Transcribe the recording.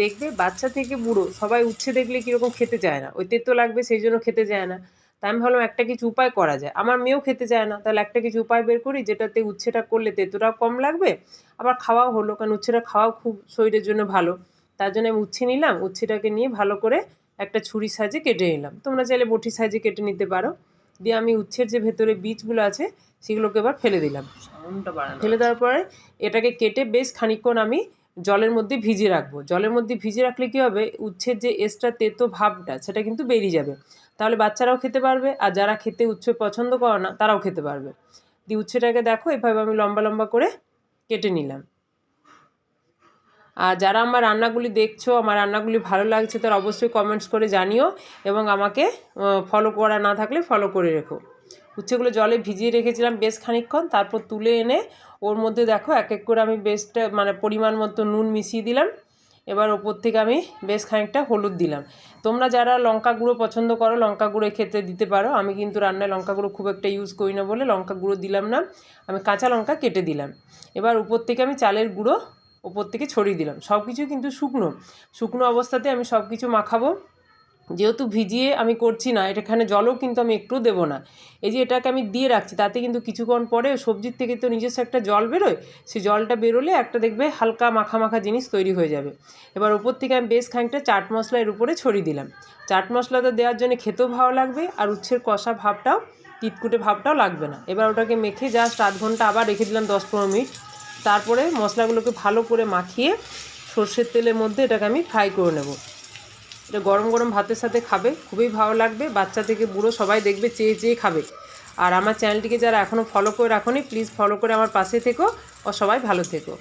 দেখবে বাচ্চা থেকে বুড়ো সবাই উচ্ছে দেখলে কীরকম খেতে চায় না, ওই তেতো লাগবে সেই জন্য খেতে চায় না। তাই আমি ভাবলাম একটা কিছু উপায় করা যায়, আমার মেয়েও খেতে চায় না, তাহলে একটা কিছু উপায় বের করি যেটাতে উচ্ছেটা করলে তেতোটাও কম লাগবে, আবার খাওয়াও হলো, কারণ উচ্ছেটা খাওয়াও খুব শরীরের জন্য ভালো। তার জন্য আমি উচ্ছে নিলাম, উচ্ছেটাকে নিয়ে ভালো করে একটা ছুরি সাইজে কেটে নিলাম, তোমরা চাইলে বটি সাইজে কেটে নিতে পারো। দিয়ে আমি উচ্ছের যে ভেতরে বীজগুলো আছে সেগুলোকে এবার ফেলে দিলাম। ফেলে দেওয়ার পরে এটাকে কেটে বেশ খানিকক্ষণ আমি জলের মধ্যে ভিজিয়ে রাখবো। জলের মধ্যে ভিজিয়ে রাখলে কী হবে, উচ্ছের যে এক্সট্রা তেতো ভাবটা সেটা কিন্তু বেরিয়ে যাবে, তাহলে বাচ্চারাও খেতে পারবে, আর যারা খেতে উচ্ছে পছন্দ করে না তারাও খেতে পারবে। দিয়ে উচ্ছেটাকে দেখো এভাবে আমি লম্বা লম্বা করে কেটে নিলাম। আর যারা আমার রান্নাগুলি দেখছো, আমার রান্নাগুলি ভালো লাগছে, তারা অবশ্যই কমেন্টস করে জানিও, এবং আমাকে ফলো করা না থাকলে ফলো করে রেখো। উচ্ছেগুলো জলে ভিজিয়ে রেখেছিলাম বেশ খানিকক্ষণ, তারপর তুলে এনে ওর মধ্যে দেখো এক এক করে আমি বেশটা মানে পরিমাণ মতো নুন মিশিয়ে দিলাম। এবার ওপর থেকে আমি বেশ খানিকটা হলুদ দিলাম। তোমরা যারা লঙ্কা গুঁড়ো পছন্দ করো লঙ্কা গুঁড়ো ক্ষেত্রে দিতে পারো, আমি কিন্তু রান্নায় লঙ্কা গুঁড়ো খুব একটা ইউজ করি না বলে লঙ্কা গুঁড়ো দিলাম না, আমি কাঁচা লঙ্কা কেটে দিলাম। এবার উপর থেকে আমি চালের গুঁড়ো ওপর থেকে ছড়িয়ে দিলাম। সব কিছু কিন্তু শুকনো শুকনো অবস্থাতে আমি সব কিছু মাখাবো, যেহেতু ভিজিয়ে আমি করছি না, এখানে জলও কিন্তু আমি একটু দেবো না। এই যে এটাকে আমি দিয়ে রাখছি, তাতে কিন্তু কিছুক্ষণ পরে সবজির থেকে তো নিজস্ব একটা জল বেরোয়, সেই জলটা বেরোলে একটা দেখবে হালকা মাখা মাখা জিনিস তৈরি হয়ে যাবে। এবার উপর থেকে আমি বেশ খানিকটা চাট মশলা এর উপরে ছড়িয়ে দিলাম। চাট মশলাটা দেওয়ার জন্য খেতেও ভালো লাগবে, আর উচ্ছের কষা ভাবটাও তিতকুটে ভাবটাও লাগবে না। এবার ওটাকে মেখে জাস্ট আধ ঘন্টা আবার রেখে দিলাম 10-15 মিনিট। তারপরে মশলাগুলোকে ভালো করে মাখিয়ে সর্ষের তেলের মধ্যে এটাকে আমি ফ্রাই করে নেব। এটা গরম গরম ভাতের সাথে খাবে, খুবই ভালো লাগবে, বাচ্চা থেকে বুড়ো সবাই দেখবে চেয়ে চেয়ে খাবে। আর আমার চ্যানেলটিকে যারা এখনও ফলো করে রাখোনি প্লিজ ফলো করে আমার পাশে থেকো, ও সবাই ভালো থেকো।